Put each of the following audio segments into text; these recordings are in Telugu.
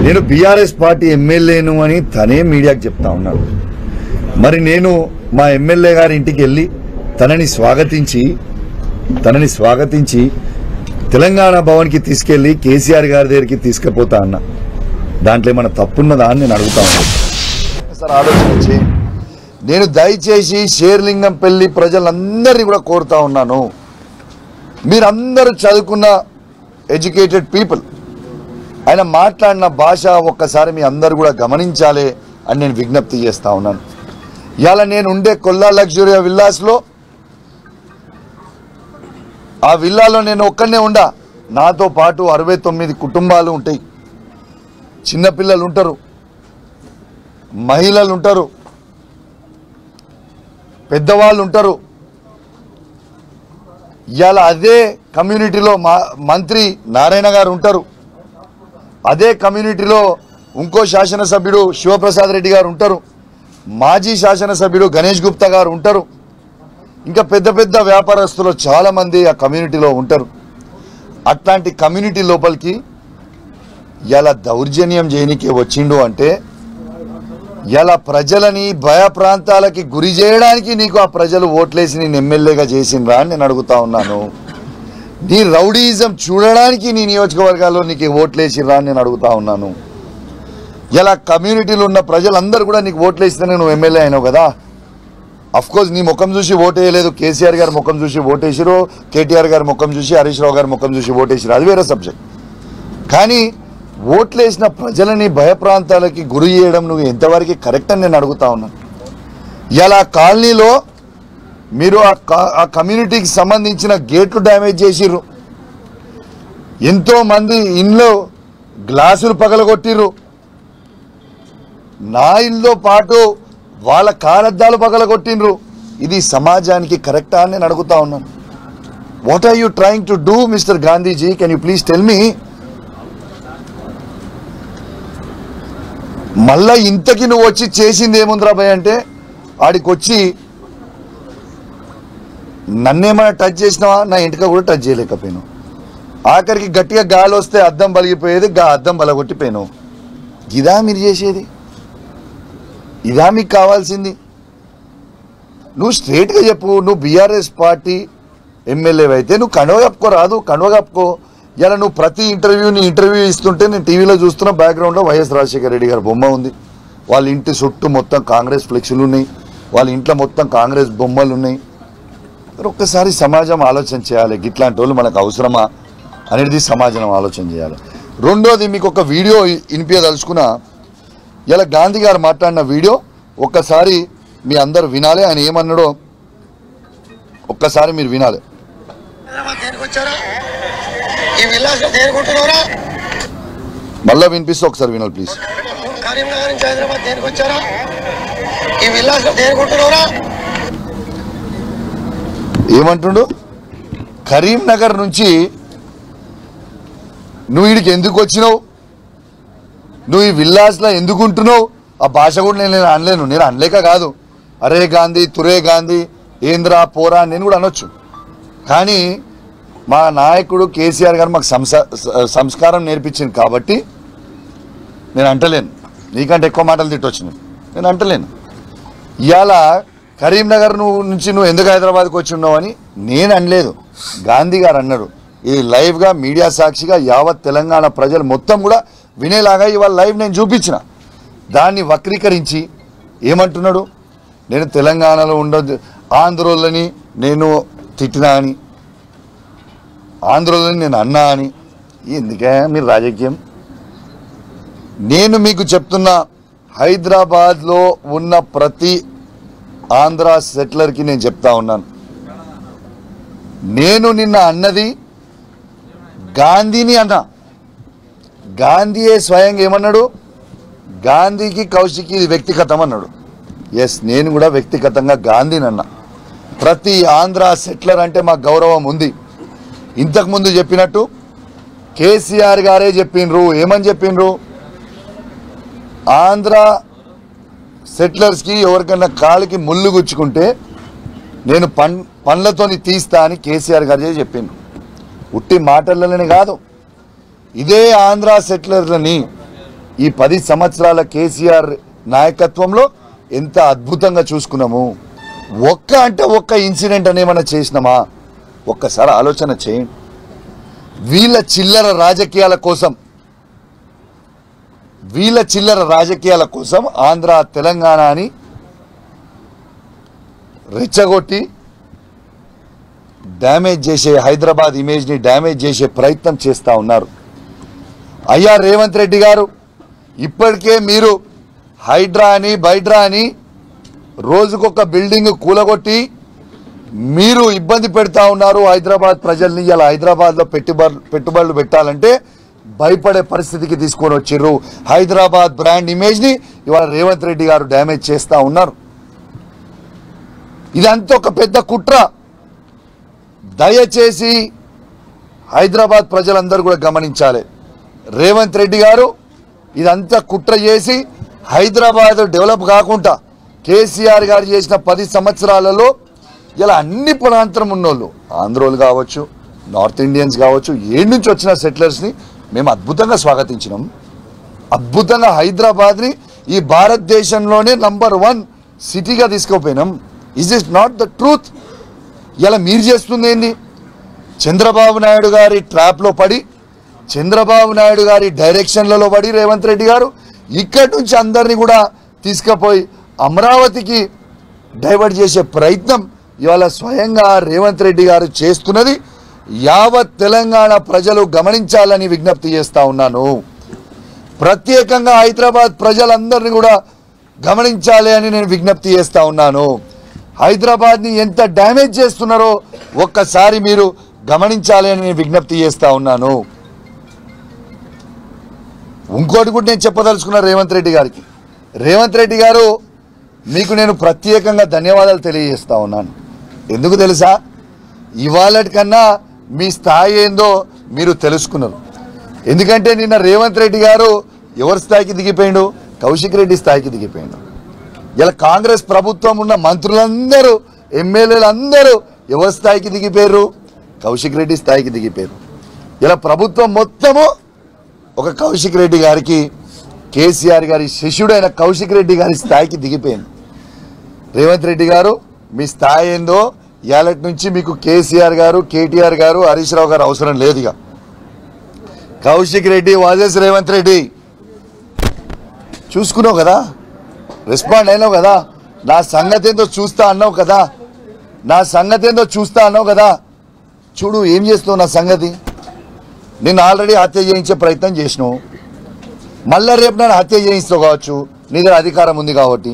నేను బీఆర్ఎస్ పార్టీ ఎమ్మెల్యేను అని తనే మీడియాకి చెప్తా ఉన్నాడు. మరి నేను మా ఎమ్మెల్యే గారి ఇంటికి వెళ్ళి తనని స్వాగతించి తెలంగాణ భవన్కి తీసుకెళ్లి కేసీఆర్ గారి దగ్గరికి తీసుకుపోతా అన్నా. దాంట్లో ఏమైనా తప్పున్నదా అని నేను అడుగుతా ఉన్నాను. సార్ ఆలోచన చేయండి. నేను దయచేసి షేర్లింగంపల్లి ప్రజలందరినీ కూడా కోరుతా ఉన్నాను, మీరందరూ చదువుకున్న ఎడ్యుకేటెడ్ పీపుల్, ఆయన మాట్లాడిన భాష ఒక్కసారి మీ అందరూ కూడా గమనించాలి అని నేను విజ్ఞప్తి చేస్తా ఉన్నాను. ఇవాళ నేను ఉండే కొల్లా లగ్జూరియా విల్లాస్లో, ఆ విల్లాలో నేను ఒక్కనే ఉండా, నాతో పాటు 69 కుటుంబాలు ఉంటాయి. చిన్నపిల్లలు ఉంటారు, మహిళలు ఉంటారు, పెద్దవాళ్ళు ఉంటారు. ఇవాళ అదే కమ్యూనిటీలో మంత్రి నారాయణ గారు ఉంటారు, అదే కమ్యూనిటీలో ఇంకో శాసనసభ్యుడు శివప్రసాద్ రెడ్డి గారు ఉంటారు, మాజీ శాసనసభ్యుడు గణేష్ గుప్తా గారు ఉంటారు, ఇంకా పెద్ద పెద్ద వ్యాపారస్తులు చాలా మంది ఆ కమ్యూనిటీలో ఉంటారు. అట్లాంటి కమ్యూనిటీ లోపలికి ఇలా దౌర్జన్యం చేయనికి వచ్చిండు అంటే, ఇలా ప్రజలని భయప్రాంతాలకి గురి చేయడానికి నీకు ఆ ప్రజలు ఓట్లేసి నేను ఎమ్మెల్యేగా చేసిండ్రా అని నేను అడుగుతా ఉన్నాను. నీ రౌడీయిజం చూడడానికి నీ నియోజకవర్గాల్లో నీకు ఓట్లేసిర్రా అని నేను అడుగుతా ఉన్నాను. ఇలా కమ్యూనిటీలో ఉన్న ప్రజలందరూ కూడా నీకు ఓట్లేస్తేనే నువ్వు ఎమ్మెల్యే అయినావు కదా. అఫ్కోర్స్ నీ ముఖం చూసి ఓటేయలేదు, కేసీఆర్ గారి ముఖం చూసి ఓటేసిరు, కేటీఆర్ గారి ముఖం చూసి, హరీష్ రావు గారి ముఖం చూసి ఓటేసిరు, అది వేరే సబ్జెక్ట్. కానీ ఓట్లేసిన ప్రజలని భయప్రాంతాలకి గురి చేయడం నువ్వు ఎంతవరకు కరెక్ట్ అని నేను అడుగుతా ఉన్నాను. ఇలా కాలనీలో మీరు ఆ కమ్యూనిటీకి సంబంధించిన గేట్లు డ్యామేజ్ చేసిర్రు, ఎంతో మంది ఇంట్లో గ్లాసులు పగలగొట్టిర్రు, నా ఇల్లుతో పాటు వాళ్ళ కారద్దాలు పగలగొట్టిండ్రు. ఇది సమాజానికి కరెక్టా అని నేను అడుగుతా ఉన్నాను. What are you trying to do mister Gandhiji? Can you please tell me? మళ్ళా ఇంతకి నువ్వు వచ్చి చేసింది ఏముందిరా భయ్ అంటే, ఆడికి వచ్చి నన్నేమైనా టచ్ చేసినావా? నా ఇంటికి కూడా టచ్ చేయలేకపోయాను. ఆఖరికి గట్టిగా గాలి వస్తే అద్దం బలిగిపోయేది, అద్దం బలగొట్టిపోయాను. ఇదా మీరు చేసేది? ఇదా మీకు కావాల్సింది? నువ్వు స్ట్రేట్గా చెప్పు, నువ్వు బీఆర్ఎస్ పార్టీ ఎమ్మెల్యే అయితే నువ్వు కండువ కప్పుకో, రాదు కండువ కప్పుకో. ఇలా నువ్వు ప్రతి ఇంటర్వ్యూ ఇస్తుంటే నేను టీవీలో చూస్తున్న బ్యాక్గ్రౌండ్లో వైఎస్ రాజశేఖర రెడ్డి గారి బొమ్మ ఉంది, వాళ్ళ ఇంటి చుట్టూ మొత్తం కాంగ్రెస్ ఫ్లెక్సులు ఉన్నాయి, వాళ్ళ ఇంట్లో మొత్తం కాంగ్రెస్ బొమ్మలు ఉన్నాయి. ఒక్కసారి సమాజం ఆలోచన చేయాలి, ఇట్లాంటి వాళ్ళు మనకు అవసరమా అనేది సమాజం ఆలోచన చేయాలి. రెండోది, మీకు ఒక వీడియో వినిపించదలుచుకున్నా. ఇలా గాంధీ గారు మాట్లాడిన వీడియో ఒక్కసారి మీ అందరు వినాలి. ఆయన ఏమన్నాడో ఒక్కసారి మీరు వినాలి. మళ్ళా వినిపిస్తే ఒకసారి వినాలి ప్లీజ్. ఏమంటుండు? కరీంనగర్ నుంచి నువ్వు వీడికి ఎందుకు వచ్చినావు, నువ్వు ఈ విల్లాస్లో ఎందుకు ఉంటున్నావు? ఆ భాష కూడా నేను అనలేను, నేను అనలేక కాదు. అరే గాంధీ, తురే గాంధీ, ఏంద్రా పోరా నేను కూడా అనొచ్చు. కానీ మా నాయకుడు కేసీఆర్ గారు మాకు సంస్కారం నేర్పించింది కాబట్టి నేను అంటలేను. నీకంటే ఎక్కువ మాటలు తిట్టొచ్చు, నేను అంటలేను. ఇవాళ కరీంనగర్ నుంచి నువ్వు ఎందుకు హైదరాబాద్కి వచ్చి ఉన్నావు అని నేను అనలేదు, గాంధీ గారు అన్నారు. ఇది లైవ్గా మీడియా సాక్షిగా యావత్ తెలంగాణ ప్రజలు మొత్తం కూడా వినేలాగా ఇవాళ లైవ్ నేను చూపించిన. దాన్ని వక్రీకరించి ఏమంటున్నాడు, నేను తెలంగాణలో ఉండదు, ఆంధ్రోళ్ళని నేను తిట్టినా అని, ఆంధ్రోళ్ళని నేను అన్నా అని. ఎందుకే మీరు రాజకీయం? నేను మీకు చెప్తున్నా, హైదరాబాద్లో ఉన్న ప్రతి ఆంధ్ర సెటిలర్కి నేను చెప్తా ఉన్నాను, నేను నిన్న అన్నది గాంధీని అన్నా. గాంధీయే స్వయంగా ఏమన్నాడు, గాంధీకి కౌశిక్కి ఇది వ్యక్తిగతం అన్నాడు. ఎస్, నేను కూడా వ్యక్తిగతంగా గాంధీని అన్నా. ప్రతి ఆంధ్ర సెటిలర్ అంటే మాకు గౌరవం ఉంది. ఇంతకుముందు చెప్పినట్టు కేసీఆర్ గారే చెప్పిండ్రు, ఏమని చెప్పిండ్రు, ఆంధ్ర సెటిలర్స్కి ఎవరికైనా కాలికి ముళ్ళు గుచ్చుకుంటే నేను పండ్లతోని తీస్తా అని కేసీఆర్ గారే చెప్పిండ్రు. ఉట్టి మాటలనే కాదు, ఇదే ఆంధ్ర సెటిలర్లని ఈ 10 సంవత్సరాల కేసీఆర్ నాయకత్వంలో ఎంత అద్భుతంగా చూసుకున్నాము. ఒక్క ఇన్సిడెంట్ అని ఏమైనా చేసినామా? ఒక్కసారి ఆలోచన చేయండి. వీళ్ళ చిల్లర రాజకీయాల కోసం ఆంధ్ర తెలంగాణ అని రెచ్చగొట్టి డ్యామేజ్ చేసే, హైదరాబాద్ ఇమేజ్ని డ్యామేజ్ చేసే ప్రయత్నం చేస్తూ ఉన్నారు. అయ్యా రేవంత్ రెడ్డి గారు, ఇప్పటికే మీరు హైడ్రా అని బైడ్రా అని రోజుకొక బిల్డింగ్ కూలగొట్టి మీరు ఇబ్బంది పెడతా ఉన్నారు హైదరాబాద్ ప్రజల్ని. ఇలా హైదరాబాద్లో పెట్టుబడులు పెట్టాలంటే భయపడే పరిస్థితికి తీసుకొని వచ్చిర్రు. హైదరాబాద్ బ్రాండ్ ఇమేజ్ని ఇవాళ రేవంత్ రెడ్డి గారు డ్యామేజ్ చేస్తూ ఉన్నారు. ఇదంతా ఒక పెద్ద కుట్ర. దయచేసి హైదరాబాద్ ప్రజలందరూ కూడా గమనించాలి. రేవంత్ రెడ్డి గారు ఇదంతా కుట్ర చేసి హైదరాబాద్ డెవలప్ కాకుండా కేసీఆర్ గారు చేసిన 10 సంవత్సరాలలో ఇలా అన్ని ప్రాంతం ఉన్నోళ్ళు, ఆంధ్రోలు కావచ్చు, నార్త్ ఇండియన్స్ కావచ్చు, ఏడు నుంచి వచ్చిన సెటిలర్స్ని మేము అద్భుతంగా స్వాగతించినాం. అద్భుతంగా హైదరాబాద్ని ఈ భారతదేశంలోనే నంబర్ 1 సిటీగా తీసుకుపోయినాం. Is is not the truth? ఇలా మీరు చేస్తుంది ఏంది? చంద్రబాబు నాయుడు గారి ట్రాప్లో పడి, చంద్రబాబు నాయుడు గారి డైరెక్షన్లలో పడి రేవంత్ రెడ్డి గారు ఇక్కడి నుంచి అందరినీ కూడా తీసుకుపోయి అమరావతికి డైవర్ట్ చేసే ప్రయత్నం ఇవాళ స్వయంగా రేవంత్ రెడ్డి గారు చేస్తున్నది యావత్ తెలంగాణ ప్రజలు గమనించాలని విజ్ఞప్తి చేస్తా ఉన్నాను. ప్రత్యేకంగా హైదరాబాద్ ప్రజలందరినీ కూడా గమనించాలి అని నేను విజ్ఞప్తి చేస్తా ఉన్నాను. హైదరాబాద్ని ఎంత డ్యామేజ్ చేస్తున్నారో ఒక్కసారి మీరు గమనించాలి అని నేను విజ్ఞప్తి చేస్తా ఉన్నాను. ఇంకోటి కూడా నేను చెప్పదలుచుకున్నా రేవంత్ రెడ్డి గారికి. రేవంత్ రెడ్డి గారు, మీకు నేను ప్రత్యేకంగా ధన్యవాదాలు తెలియజేస్తా ఉన్నాను. ఎందుకు తెలుసా? ఇవాళటి కన్నా మీ స్థాయి ఏందో మీరు తెలుసుకున్నారు. ఎందుకంటే నిన్న రేవంత్ రెడ్డి గారు ఎవరి స్థాయికి దిగిపోయిండు? కౌశిక్ రెడ్డి స్థాయికి దిగిపోయిండు. ఇలా కాంగ్రెస్ ప్రభుత్వం ఉన్న మంత్రులందరూ, ఎమ్మెల్యేలు అందరూ ఎవరి స్థాయికి దిగిపోయారు? కౌశిక్ రెడ్డి స్థాయికి దిగిపోయారు. ఇలా ప్రభుత్వం మొత్తము ఒక కౌశిక్ రెడ్డి గారికి, కేసీఆర్ గారి శిష్యుడైన కౌశిక్ రెడ్డి గారి స్థాయికి దిగిపోయింది. రేవంత్ రెడ్డి గారు, మీ స్థాయి ఏందో ఇవాళటి నుంచి మీకు కేసీఆర్ గారు, కేటీఆర్ గారు, హరీష్ రావు గారు అవసరం లేదు. ఇక కౌశిక్ రెడ్డి వాజెస్ రేవంత్ రెడ్డి చూసుకున్నావు కదా, రెస్పాండ్ అయినావు కదా, నా సంగతి ఏందో చూస్తా అన్నావు కదా, చూడు ఏం చేస్తున్నావు నా సంగతి. నేను ఆల్రెడీ హత్య చేయించే ప్రయత్నం చేసినావు, మళ్ళీ రేపు నన్ను హత్య చేయిస్తావు కావచ్చు, నీ దగ్గర అధికారం ఉంది కాబట్టి.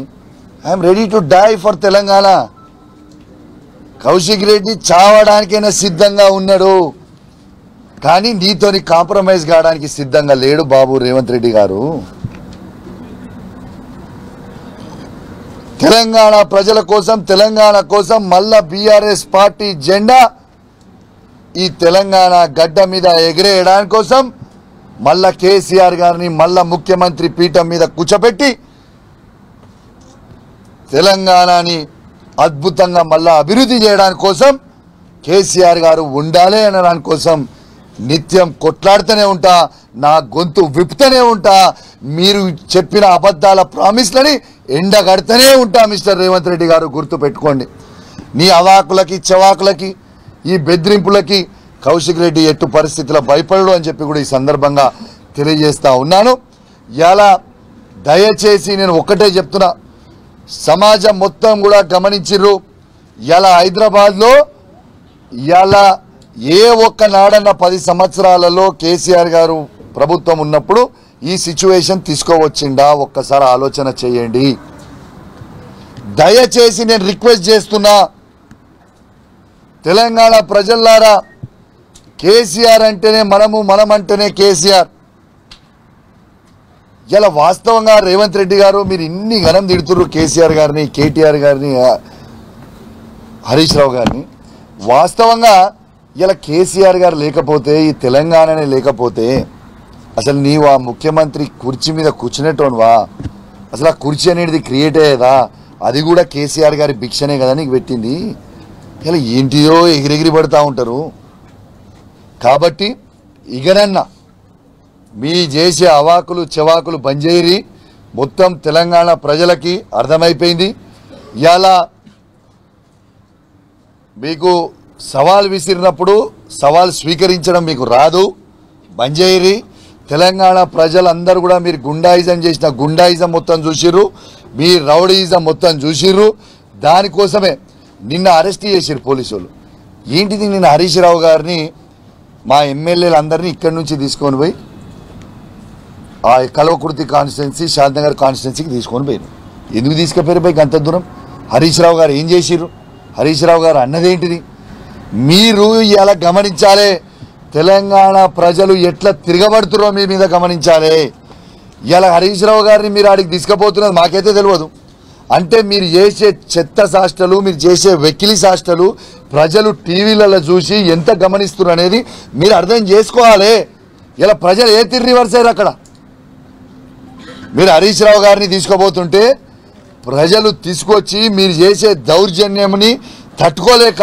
I'm ready to die for Telangana. Kaushik Reddy చావడానికైనా సిద్ధంగా ఉన్నాడు, కానీ నీతోని కాంప్రమైజ్ కావడానికి సిద్ధంగా లేడు బాబు రేవంత్ రెడ్డి గారు. తెలంగాణ ప్రజల కోసం, తెలంగాణ కోసం మళ్ళా బీఆర్ఎస్ పార్టీ జెండా ఈ తెలంగాణ గడ్డ మీద ఎగిరేయడానికి కోసం మళ్ళా కేసీఆర్ గారిని మళ్ళా ముఖ్యమంత్రి పీఠం మీద కూర్చోబెట్టి తెలంగాణని అద్భుతంగా మళ్ళా అభివృద్ధి చేయడానికి కోసం కేసీఆర్ గారు ఉండాలి అనడానికి కోసం నిత్యం కొట్లాడుతూనే ఉంటా, నా గొంతు విప్పుతూనే ఉంటా, మీరు చెప్పిన అబద్ధాల ప్రామిస్లని ఎండగడుతూనే ఉంటా. మిస్టర్ రేవంత్ రెడ్డి గారు, గుర్తు పెట్టుకోండి. నీ అవాకులకి చవాకులకి ఈ బెదిరింపులకి కౌశిక్ రెడ్డి ఎట్టు పరిస్థితుల్లో భయపడడు అని చెప్పి కూడా ఈ సందర్భంగా తెలియజేస్తా ఉన్నాను. ఇలా దయచేసి నేను ఒక్కటే చెప్తున్నా, సమాజం మొత్తం కూడా గమనించిర్రు. ఇలా హైదరాబాద్లో ఇలా ఏ ఒక్క నాడన్న 10 సంవత్సరాలలో కేసీఆర్ గారు ప్రభుత్వం ఉన్నప్పుడు ఈ సిచ్యువేషన్ తీసుకోవచ్చిందా? ఒక్కసారి ఆలోచన చేయండి. దయచేసి నేను రిక్వెస్ట్ చేస్తున్నా, తెలంగాణ ప్రజల్లారా, కేసీఆర్ అంటేనే మనము, మనం అంటేనే కేసీఆర్. ఇలా వాస్తవంగా రేవంత్ రెడ్డి గారు మీరు ఇన్ని ఘనం తిడుతున్నారు కేసీఆర్ గారిని, కేటీఆర్ గారిని, హరీష్ రావు గారిని. వాస్తవంగా ఇలా కేసీఆర్ గారు లేకపోతే, ఈ తెలంగాణనే లేకపోతే అసలు నీవు ఆ ముఖ్యమంత్రి కుర్చీ మీద కూర్చునేటోనువా? అసలు ఆ కుర్చీ అనేది క్రియేట్ అయ్యేదా? అది కూడా కేసీఆర్ గారి భిక్షనే కదా నీకు పెట్టింది. ఇలా ఏంటిదో ఎగిరెగిరి పడుతూ ఉంటారు. కాబట్టి ఇగనన్నా మీ చేసే అవాకులు చెవాకులు బంద్ చేయరి. మొత్తం తెలంగాణ ప్రజలకి అర్థమైపోయింది. ఇలా మీకు సవాల్ విసిరినప్పుడు సవాల్ స్వీకరించడం మీకు రాదు, బంద్ చేయరి. తెలంగాణ ప్రజలందరూ కూడా మీరు గుండాయిజం చేసిన గుండాయిజం మొత్తం చూసిర్రు, మీ రౌడీయిజం మొత్తం చూసిర్రు. దానికోసమే నిన్న అరెస్ట్ చేసిర్రు పోలీసులు. ఏంటిది, నిన్న హరీష్ రావు గారిని మా ఎమ్మెల్యేలు అందరినీ ఇక్కడి నుంచి తీసుకొని పోయి ఆ కల్వకుర్తి కాన్స్టిట్యున్సీ, శాంతినగర్ కాన్స్టిట్యున్సీకి తీసుకొని పోయారు. ఎందుకు తీసుకుపోయారు పైకి అంత దూరం? హరీష్ రావు గారు ఏం చేసిర్రు? హరీష్ రావు గారు అన్నదేంటిది? మీరు ఇలా గమనించాలి. తెలంగాణ ప్రజలు ఎట్లా తిరగబడుతురో మీ మీద గమనించాలి. ఇలా హరీష్ రావు గారిని మీరు ఆడికి తీసుకుపోతున్నది మాకైతే తెలియదు. అంటే మీరు చేసే చెత్త శాస్త్రాలు, మీరు చేసే వెకిలి శాస్త్రాలు ప్రజలు టీవీలలో చూసి ఎంత గమనిస్తున్నారు అనేది మీరు అర్థం చేసుకోవాలి. ఇలా ప్రజలు ఏ తిరిగి రివర్స్ అయ్యారు. అక్కడ మీరు హరీష్ రావు గారిని తీసుకుపోతుంటే ప్రజలు తీసుకొచ్చి మీరు చేసే దౌర్జన్యంని తట్టుకోలేక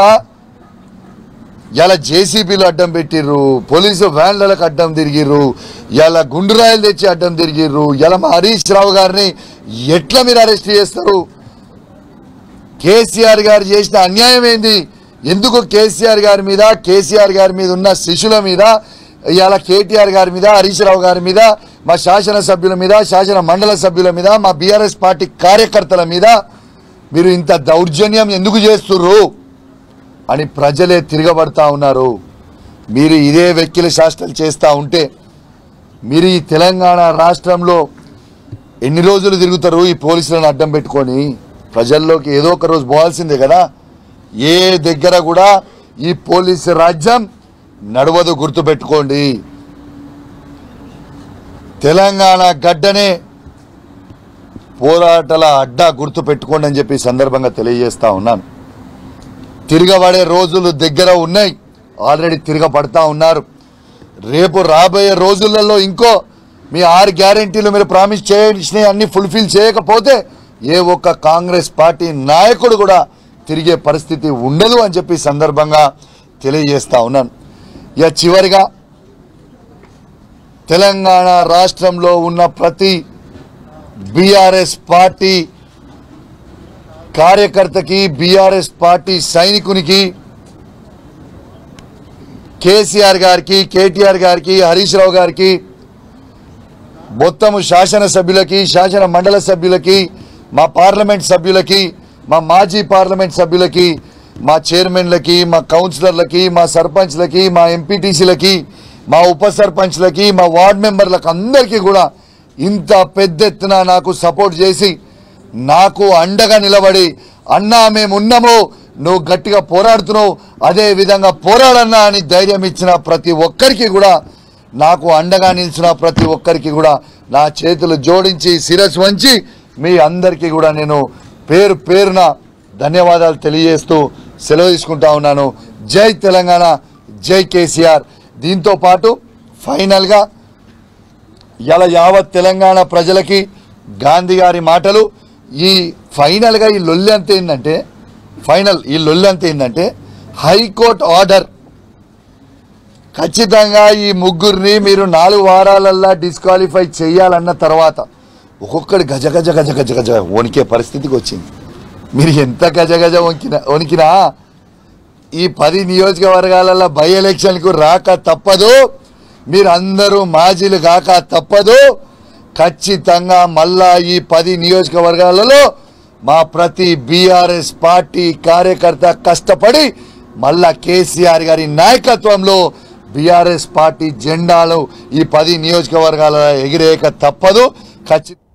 ఇలా జేసీబీలు అడ్డం పెట్టిర్రు, పోలీసు వ్యాన్లకు అడ్డం తిరిగిర్రు, ఇలా గుండురాయలు తెచ్చి అడ్డం తిరిగిర్రు. ఇలా మా హరీష్ రావు గారిని ఎట్లా మీరు అరెస్ట్ చేస్తారు? కేసీఆర్ గారు చేసిన అన్యాయం ఏంది? ఎందుకు కేసీఆర్ గారి మీద, కేసీఆర్ గారి మీద ఉన్న శిష్యుల మీద, ఇలా కేటీఆర్ గారి మీద, హరీష్ రావు గారి మీద, మా శాసనసభ్యుల మీద, శాసన మండల సభ్యుల మీద, మా బీఆర్ఎస్ పార్టీ కార్యకర్తల మీద మీరు ఇంత దౌర్జన్యం ఎందుకు చేస్తుర్రు అని ప్రజలే తిరగబడతా ఉన్నారు. మీరు ఇదే వెక్కిలి శాస్త్రాలు చేస్తూ ఉంటే మీరు ఈ తెలంగాణ రాష్ట్రంలో ఎన్ని రోజులు తిరుగుతారు? ఈ పోలీసులను అడ్డం పెట్టుకొని ప్రజల్లోకి ఏదో ఒక రోజు పోవాల్సిందే కదా. ఏ దగ్గర కూడా ఈ పోలీసు రాజ్యం నడవదు, గుర్తుపెట్టుకోండి. తెలంగాణ గడ్డనే పోరాటాల అడ్డా, గుర్తుపెట్టుకోండి అని చెప్పి సందర్భంగా తెలియజేస్తా ఉన్నాను. తిరగబడే రోజులు దగ్గర ఉన్నాయి, ఆల్రెడీ తిరగబడతా ఉన్నారు. రేపు రాబోయే రోజులలో ఇంకో మీ 6 గ్యారెంటీలు మీరు ప్రామిస్ చేసిన అన్ని ఫుల్ఫిల్ చేయకపోతే ఏ ఒక్క కాంగ్రెస్ పార్టీ నాయకుడు కూడా తిరిగే పరిస్థితి ఉండదు అని చెప్పి సందర్భంగా తెలియజేస్తా ఉన్నాను. ఇక చివరిగా తెలంగాణ రాష్ట్రంలో ఉన్న ప్రతి బీఆర్ఎస్ పార్టీ కార్యకర్తకి, బీఆర్ఎస్ పార్టీ సైనికునికి, కేసీఆర్ గారికి, కేటీఆర్ గారికి, హరీష్ రావు గారికి, మొత్తము శాసనసభ్యులకి, శాసన మండల సభ్యులకి, మా పార్లమెంట్ సభ్యులకి, మా మాజీ పార్లమెంట్ సభ్యులకి, మా చైర్మన్లకి, మా కౌన్సిలర్లకి, మా సర్పంచ్లకి, మా ఎంపీటీసీలకి, మా ఉప సర్పంచ్లకి, మా వార్డ్ మెంబర్లకు అందరికీ కూడా ఇంత పెద్ద ఎత్తున నాకు సపోర్ట్ చేసి నాకు అండగా నిలబడి, అన్నా మేమున్నాము, నువ్వు గట్టిగా పోరాడుతున్నావు, అదే విధంగా పోరాడన్నా అని ధైర్యం ఇచ్చిన ప్రతి ఒక్కరికి కూడా, నాకు అండగా నిలిచిన ప్రతి ఒక్కరికి కూడా నా చేతులు జోడించి శిరస్సు వంచి మీ అందరికీ కూడా నేను పేరు పేరున ధన్యవాదాలు తెలియజేస్తూ సెలవు తీసుకుంటా ఉన్నాను. జై తెలంగాణ, జై కేసీఆర్. దీంతో పాటు ఫైనల్గా ఇలా యావత్ తెలంగాణ ప్రజలకి గాంధీ గారి మాటలు, ఈ ఫైనల్గా ఈ లొల్లి అంత ఏంటంటే హైకోర్టు ఆర్డర్ ఖచ్చితంగా ఈ ముగ్గురిని మీరు 4 వారాలల్లా డిస్క్వాలిఫై చేయాలన్న తర్వాత ఒక్కొక్కటి గజ గజ గజ గజ గజ వణికే పరిస్థితికి వచ్చింది. మీరు ఎంత గజ గజ వణికినా ఈ 10 నియోజకవర్గాలలో బై ఎలక్షన్కు రాక తప్పదు, మీరు అందరూ మాజీలు కాక తప్పదు. ఖచ్చితంగా మళ్ళా ఈ 10 నియోజకవర్గాలలో మా ప్రతి బీఆర్ఎస్ పార్టీ కార్యకర్త కష్టపడి మళ్ళా కేసీఆర్ గారి నాయకత్వంలో బీఆర్ఎస్ పార్టీ జెండాలు ఈ 10 నియోజకవర్గాలలో ఎగిరేయక తప్పదు. ఖచ్చితంగా